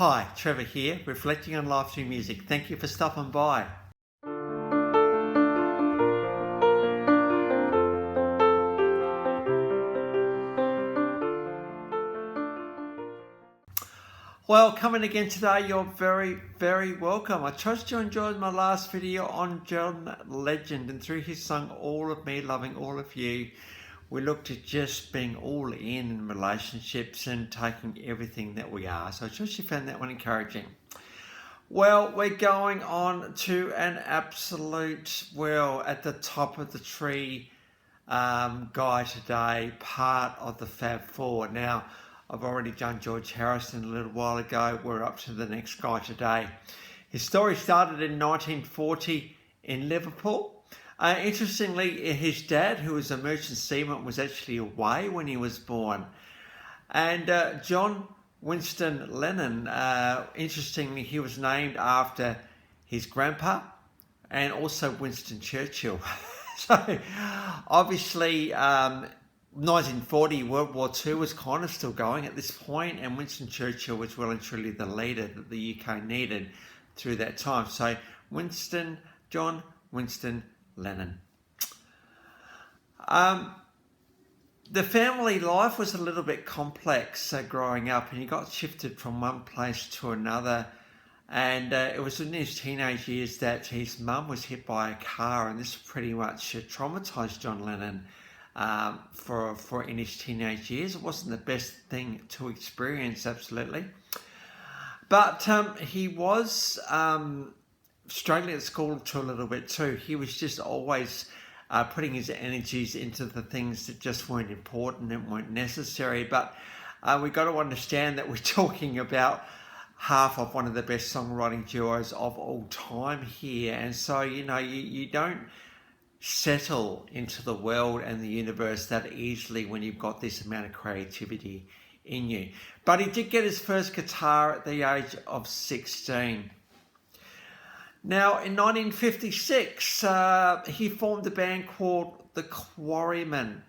Hi, Trevor here, reflecting on life through music. Thank you for stopping by. Well, coming again today, you're very welcome. I trust you enjoyed my last video on John Legend, and through his song All of Me, Loving All of You, we looked at just being all in relationships and taking everything that we are. So I trust you found that one encouraging. Well, we're going on to an absolute, at the top of the tree guy today, part of the Fab Four. Now, I've already done George Harrison a little while ago. We're up to the next guy today. His story started in 1940 in Liverpool. Interestingly, his dad, who was a merchant seaman, was actually away when he was born. And John Winston Lennon, interestingly, he was named after his grandpa and also Winston Churchill. So obviously 1940, World War II was kind of still going at this point, and Winston Churchill was well and truly the leader that the UK needed through that time. So John Winston Lennon. The family life was a little bit complex growing up, and he got shifted from one place to another. And it was in his teenage years that his mum was hit by a car, and this pretty much traumatized John Lennon for in his teenage years. It wasn't the best thing to experience, absolutely. But he was struggling at school to a little bit too. He was just always putting his energies into the things that just weren't important and weren't necessary. But we got to understand that we're talking about half of one of the best songwriting duos of all time here. And so, you don't settle into the world and the universe that easily when you've got this amount of creativity in you. But he did get his first guitar at the age of 16. Now, in 1956, he formed a band called The Quarrymen.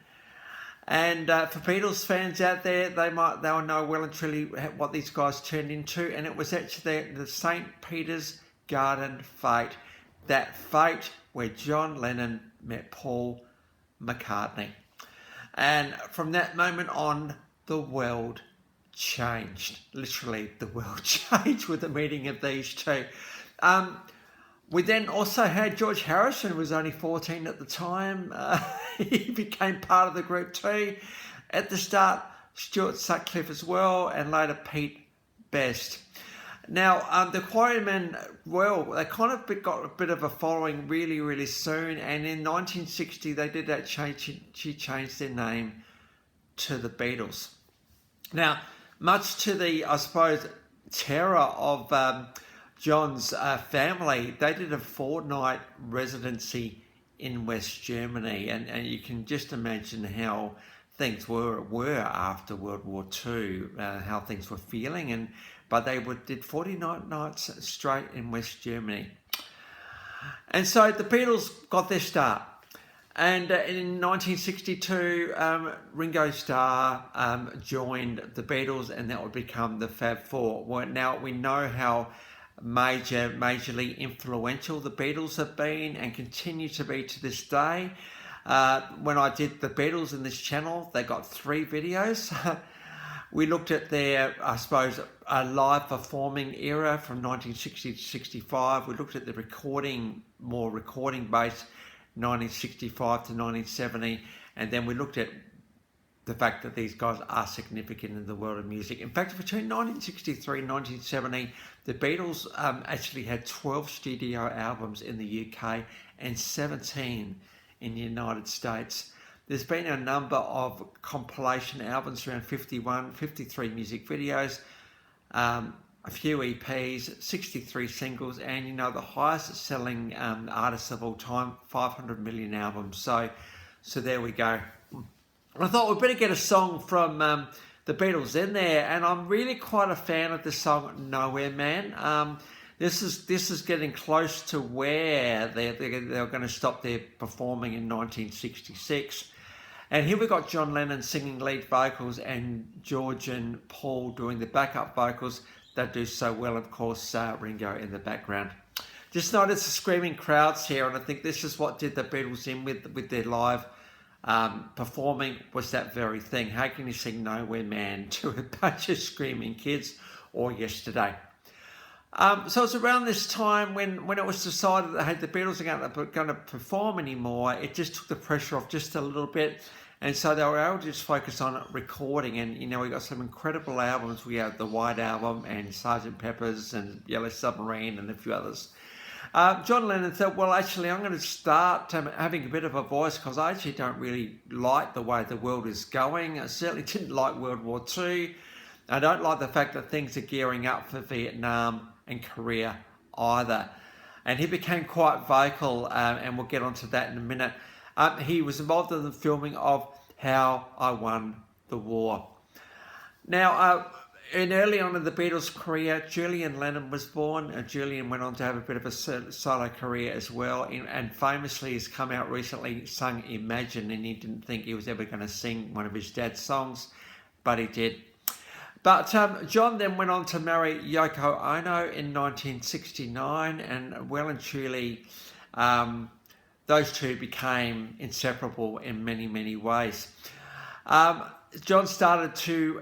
And for Beatles fans out there, they'll know well and truly what these guys turned into. And it was actually the St. Peter's Garden Fete. That fete where John Lennon met Paul McCartney. And from that moment on, the world changed. Literally, the world changed with the meeting of these two. We then also had George Harrison, who was only 14 at the time. He became part of the group too. At the start, Stuart Sutcliffe as well, and later Pete Best. Now, the Quarrymen, they kind of got a bit of a following really soon. And in 1960, they did that change. She changed their name to the Beatles. Now, much to the, I suppose, terror of John's family, they did a fortnight residency in West Germany, and you can just imagine how things were after World War II, how things were feeling, but they did 49 nights straight in West Germany. And so the Beatles got their start. And in 1962, Ringo Starr joined the Beatles, and that would become the Fab Four. Well, now we know how majorly influential the Beatles have been and continue to be to this day. When I did the Beatles in this channel, they got 3 videos. We looked at their, I suppose, live performing era from 1960 to 65. We looked at the more recording-based 1965 to 1970, and then we looked at the fact that these guys are significant in the world of music. In fact, between 1963 and 1970, the Beatles actually had 12 studio albums in the UK and 17 in the United States. There's been a number of compilation albums, around 53 music videos, a few EPs, 63 singles, and the highest selling artists of all time, 500 million albums. So there we go. I thought we'd better get a song from the Beatles in there, and I'm really quite a fan of the song Nowhere Man. This is getting close to where they're going to stop their performing in 1966. And here we got John Lennon singing lead vocals and George and Paul doing the backup vocals. they do so well. Of course, Ringo in the background. Just notice the screaming crowds here, and I think this is what did the Beatles in with their live performing, was that very thing. How can you sing Nowhere Man to a bunch of screaming kids, or Yesterday? So it's around this time when it was decided that, hey, the Beatles are going to perform anymore. It just took the pressure off just a little bit. And so they were able to just focus on recording. And, we got some incredible albums. We have the White Album and Sgt. Pepper's and Yellow Submarine and a few others. John Lennon thought, well, actually, I'm going to start having a bit of a voice, because I actually don't really like the way the world is going. I certainly didn't like World War II. I don't like the fact that things are gearing up for Vietnam and Korea either. And he became quite vocal, and we'll get onto that in a minute. He was involved in the filming of How I Won the War. Now, and early on in the Beatles' career, Julian Lennon was born. Julian went on to have a bit of a solo career as well, and famously has come out recently, sung Imagine, and he didn't think he was ever going to sing one of his dad's songs, but he did. But John then went on to marry Yoko Ono in 1969, and well and truly, those two became inseparable in many, many ways. John started to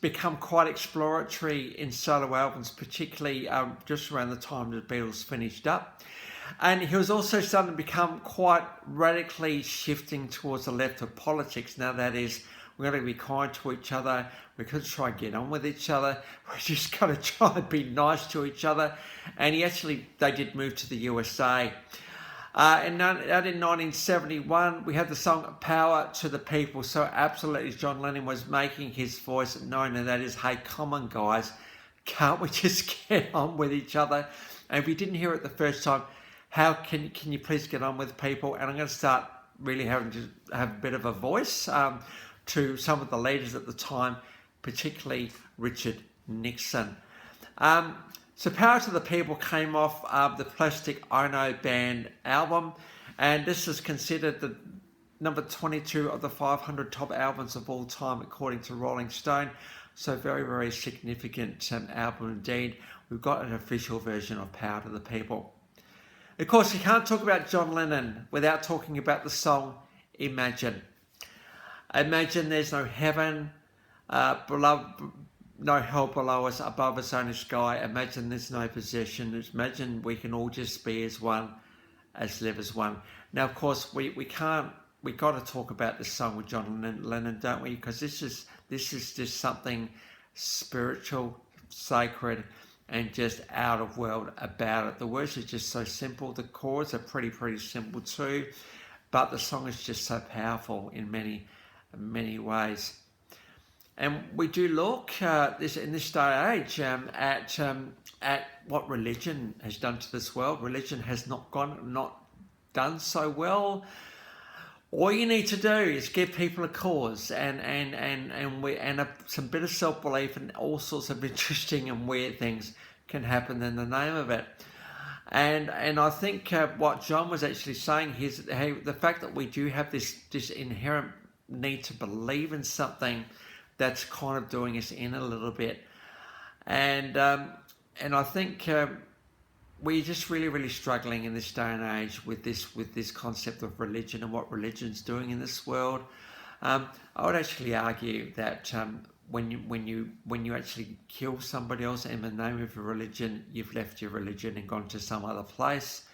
become quite exploratory in solo albums, particularly just around the time the Beatles finished up. And he was also starting to become quite radically shifting towards the left of politics. Now, that is, we're going to be kind to each other. We're going to try and get on with each other. We're just going to try and be nice to each other. And they did move to the USA. In 1971, we had the song Power to the People. So absolutely, John Lennon was making his voice known, and that is, hey, come on, guys. Can't we just get on with each other? And if you didn't hear it the first time, how can you please get on with people? And I'm going to start really having to have a bit of a voice to some of the leaders at the time, particularly Richard Nixon. So Power to the People came off the Plastic Ono Band album, and this is considered the number 22 of the 500 top albums of all time, according to Rolling Stone. So very, very significant album indeed. We've got an official version of Power to the People. Of course, you can't talk about John Lennon without talking about the song Imagine. Imagine there's no heaven, no hell below us, above us only sky. Imagine there's no possession. Imagine we can all just be as one, as live as one. Now, of course, we got to talk about this song with John Lennon, don't we? Because this is just something spiritual, sacred, and just out of world about it. The words are just so simple. The chords are pretty simple too, but the song is just so powerful in many ways. And we do look in this day and age at what religion has done to this world. Religion has not done so well. All you need to do is give people a cause and some bit of self-belief, and all sorts of interesting and weird things can happen in the name of it. And I think what John was actually saying is, hey, the fact that we do have this inherent need to believe in something that's kind of doing us in a little bit, and I think we're just really struggling in this day and age with this concept of religion and what religion's doing in this world. I would actually argue that when you actually kill somebody else in the name of your religion, you've left your religion and gone to some other place.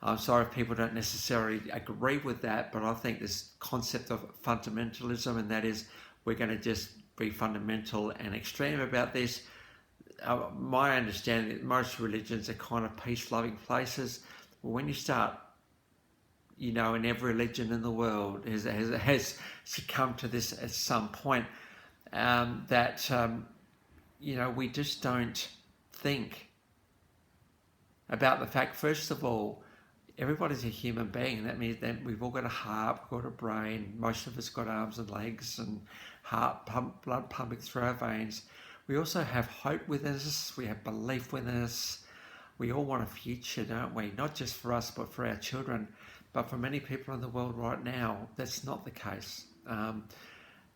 I'm sorry if people don't necessarily agree with that, but I think this concept of fundamentalism, and that is, we're going to just be fundamental and extreme about this. My understanding is most religions are kind of peace-loving places. Well, when you start, in every religion in the world has succumbed to this at some point, we just don't think about the fact, first of all, everybody's a human being. That means that we've all got a heart, we've got a brain, most of us got arms and legs and blood pumping through our veins. We also have hope within us, we have belief within us. We all want a future, don't we? Not just for us, but for our children. But for many people in the world right now, that's not the case.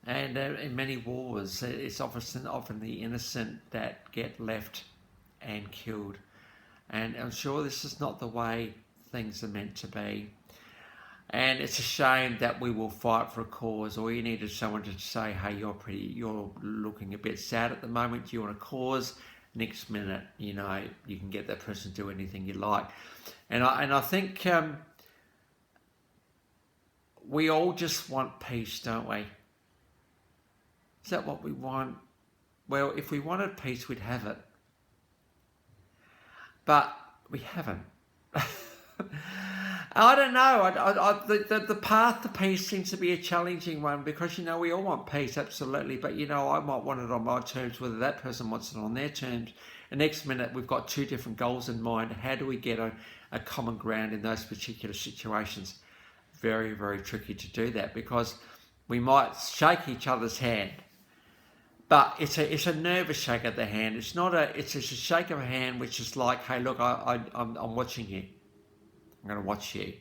And in many wars, it's often the innocent that get left and killed. And I'm sure this is not the way things are meant to be. And it's a shame that we will fight for a cause. All you need is someone to say, "Hey, you're looking a bit sad at the moment. Do you want a cause?" Next minute, you can get that person to do anything you like. And I think we all just want peace, don't we? Is that what we want? Well, if we wanted peace, we'd have it. But we haven't. I don't know. The path to peace seems to be a challenging one because, we all want peace, absolutely. But, I might want it on my terms, whether that person wants it on their terms. The next minute, we've got two different goals in mind. How do we get a common ground in those particular situations? Very, very tricky to do that because we might shake each other's hand. But it's a nervous shake of the hand. It's a shake of a hand which is like, hey, look, I'm watching you. I'm going to watch you.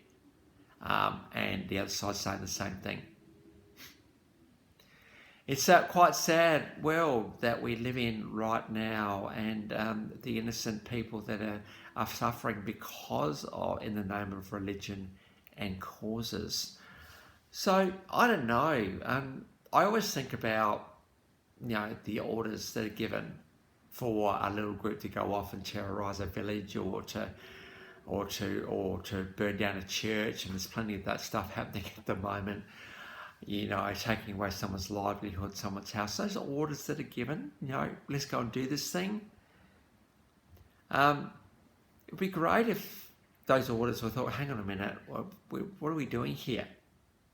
And the other side's saying the same thing. It's that quite sad world that we live in right now, and the innocent people that are suffering because of, in the name of religion and causes. So, I don't know. I always think about the orders that are given for a little group to go off and terrorise a village or to burn down a church, and there's plenty of that stuff happening at the moment. Taking away someone's livelihood, someone's house. Those are orders that are given. Let's go and do this thing. It'd be great if those orders were thought, hang on a minute, what are we doing here?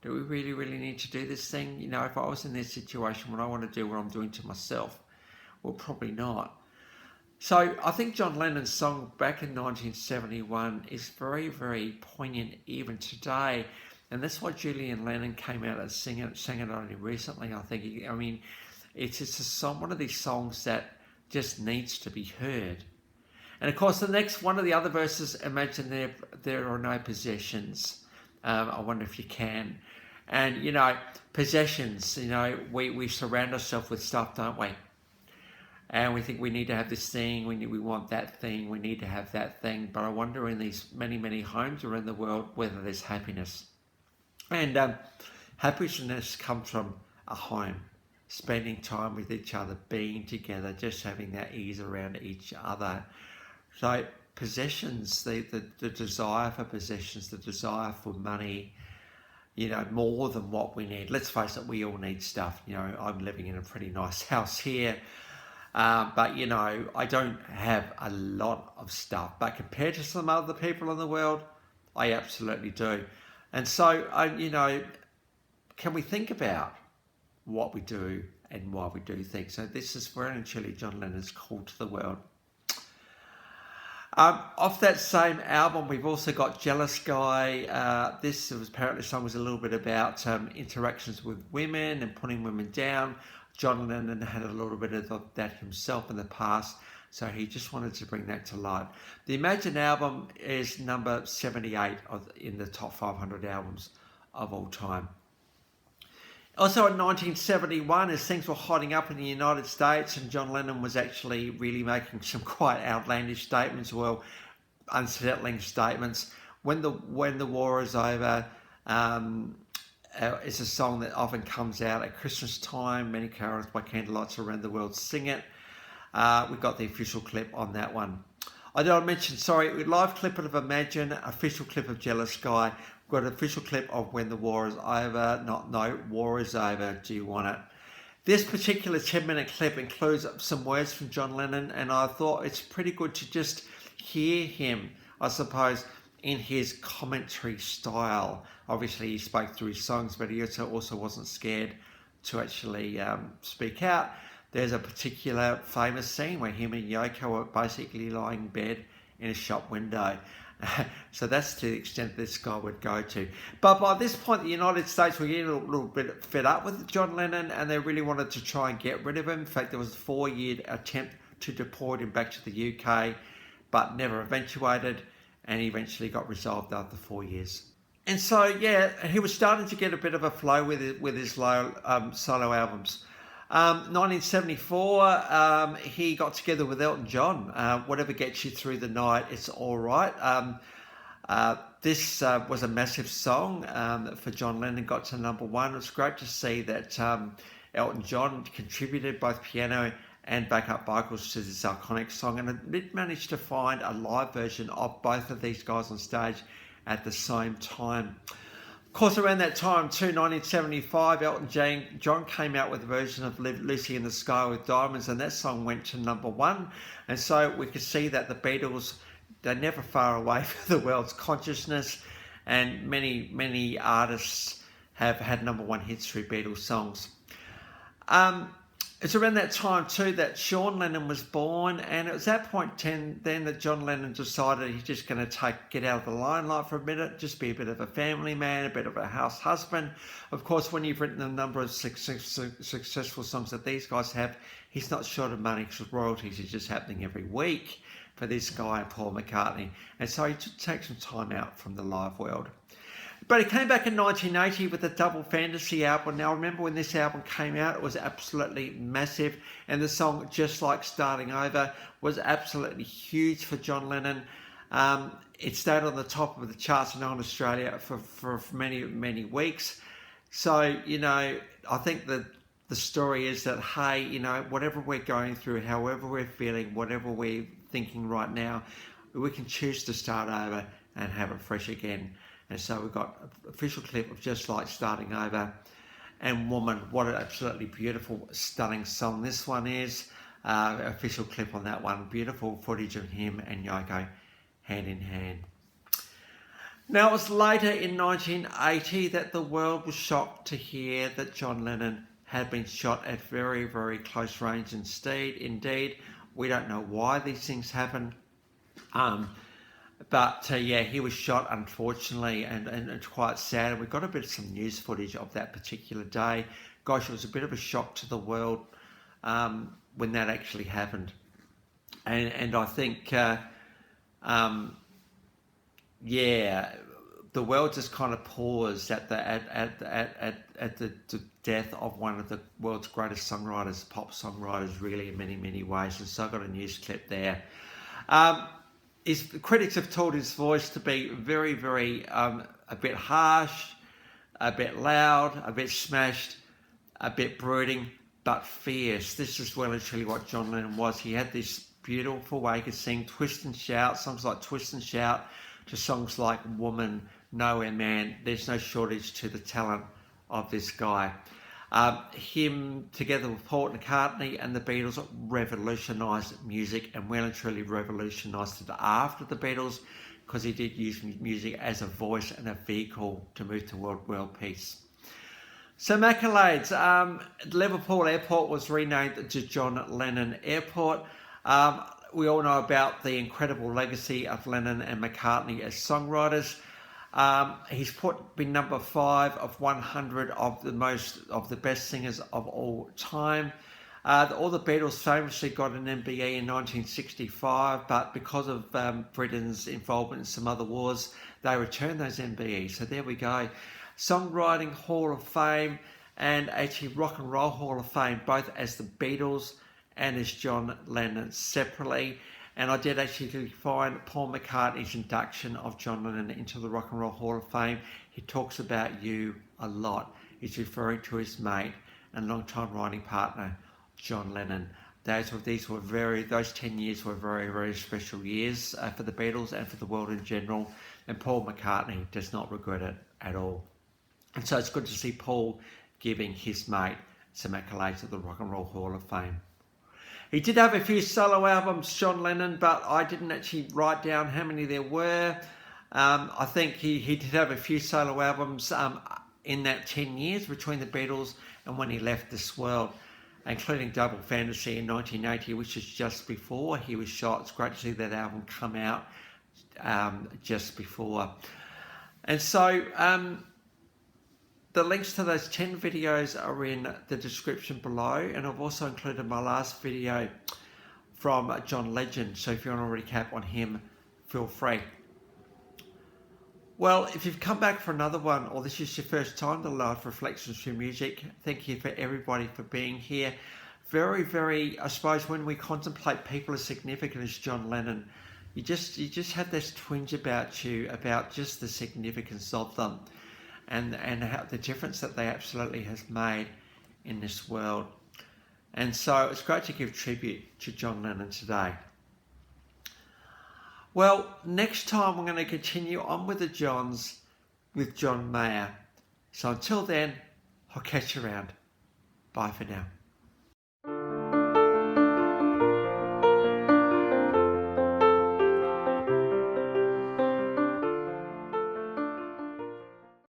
Do we really, really need to do this thing? If I was in this situation, would I want to do what I'm doing to myself? Well, probably not. So I think John Lennon's song back in 1971 is very, very poignant even today. And that's why Julian Lennon came out and sang it only recently, I think. It's a song, one of these songs that just needs to be heard. And of course, the next one of the other verses, imagine there are no possessions. I wonder if you can. And, possessions, we surround ourselves with stuff, don't we? And we think we need to have this thing, we want that thing, we need to have that thing. But I wonder in these many, many homes around the world whether there's happiness. And happiness comes from a home, spending time with each other, being together, just having that ease around each other. So possessions, the desire for possessions, the desire for money, more than what we need. Let's face it, we all need stuff. I'm living in a pretty nice house here. But, I don't have a lot of stuff. But compared to some other people in the world, I absolutely do. And so, can we think about what we do and why we do things? So this is very actually John Lennon's Call to the World. Off that same album, we've also got Jealous Guy. This was apparently song was a little bit about interactions with women and putting women down. John Lennon had a little bit of that himself in the past, so he just wanted to bring that to light. The Imagine album is number 78 in the top 500 albums of all time. Also in 1971, as things were hotting up in the United States, and John Lennon was actually really making some quite outlandish statements, well, unsettling statements. When the War Is Over it's a song that often comes out at Christmas time. Many carols by candlelights around the world sing it. We've got the official clip on that one. I did mention, live clip of Imagine, official clip of Jealous Guy. We've got an official clip of When the War Is Over. No, War Is Over, do you want it? This particular 10-minute clip includes some words from John Lennon, and I thought it's pretty good to just hear him, I suppose, in his commentary style. Obviously, he spoke through his songs, but he also wasn't scared to actually speak out. There's a particular famous scene where him and Yoko are basically lying in bed in a shop window. So that's to the extent this guy would go to. But by this point, the United States were getting a little bit fed up with John Lennon, and they really wanted to try and get rid of him. In fact, there was a 4-year attempt to deport him back to the UK, but never eventuated, and he eventually got resolved after 4 years. And so, yeah, he was starting to get a bit of a flow with his solo albums. 1974, he got together with Elton John. Whatever gets you through the night, it's all right. This was a massive song for John Lennon, got to #1. It was great to see that Elton John contributed both piano and backup vocals to this iconic song, and it did manage to find a live version of both of these guys on stage at the same time. Of course, around that time too, 1975, Elton John came out with a version of Lucy in the Sky with Diamonds, and that song went to #1. And so we could see that the Beatles, they're never far away from the world's consciousness, and many artists have had #1 hits through Beatles songs. It's around that time too that Sean Lennon was born, and it was that point then that John Lennon decided he's just going to get out of the limelight for a minute, just be a bit of a family man, a bit of a house husband. Of course, when you've written a number of successful songs that these guys have, he's not short of money because royalties is just happening every week for this guy, Paul McCartney. And so he took some time out from the live world. But he came back in 1980 with the Double Fantasy album. Now, remember when this album came out, it was absolutely massive. And the song Just Like Starting Over was absolutely huge for John Lennon. It stayed on the top of the charts in Australia for many weeks. So, you know, I think that the story is that, hey, you know, whatever we're going through, however we're feeling, whatever we're thinking right now, we can choose to start over and have it fresh again. And so we've got an official clip of Just Like Starting Over. And Woman, what an absolutely beautiful, stunning song this one is. Official clip on that one. Beautiful footage of him and Yoko hand in hand. Now, it was later in 1980 that the world was shocked to hear that John Lennon had been shot at very, very close range. Indeed, we don't know why these things happen. But yeah, he was shot, unfortunately, and it's quite sad. And we got a bit of some news footage of that particular day. Gosh, it was a bit of a shock to the world when that actually happened. And I think, yeah, the world just kind of paused at the death of one of the world's greatest songwriters, pop songwriters, really, in many ways. And so I got a news clip there. His critics have told his voice to be very, a bit harsh, a bit loud, a bit smashed, a bit brooding, but fierce. This is well and truly what John Lennon was. He had this beautiful way he could sing, twist and shout, songs like Twist and Shout, to songs like Woman, Nowhere Man. There's no shortage to the talent of this guy. Him, together with Paul McCartney and the Beatles, revolutionised music, and well and truly revolutionised it after the Beatles, because he did use music as a voice and a vehicle to move toward world peace. So accolades. Liverpool Airport was renamed to John Lennon Airport. We all know about the incredible legacy of Lennon and McCartney as songwriters. He's been number 5 of 100 of the best singers of all time. All the Beatles famously got an MBE in 1965, but because of Britain's involvement in some other wars, they returned those MBEs. So there we go. Songwriting Hall of Fame and actually Rock and Roll Hall of Fame, both as the Beatles and as John Lennon separately. And I did actually find Paul McCartney's induction of John Lennon into the Rock and Roll Hall of Fame. He talks about you a lot. He's referring to his mate and longtime writing partner, John Lennon. Those 10 years were very special years for the Beatles and for the world in general. And Paul McCartney does not regret it at all. And so it's good to see Paul giving his mate some accolades at the Rock and Roll Hall of Fame. He did have a few solo albums, John Lennon, but I didn't actually write down how many there were. I think he did have a few solo albums in that 10 years between the Beatles and when he left this world, including Double Fantasy in 1980, which is just before he was shot. It's great to see that album come out just before. And so the links to those 10 videos are in the description below, and I've also included my last video from John Legend, so if you want to recap on him, feel free. Well, if you've come back for another one, or this is your first time to Live Reflections through Music, thank you for everybody for being here. Very, very, I suppose when we contemplate people as significant as John Lennon, you just have this twinge about you, about just the significance of them and how the difference that they absolutely has made in this world. And so it's great to give tribute to John Lennon today. Well, next time we're going to continue on with the Johns with John Mayer. So until then, I'll catch you around. Bye for now.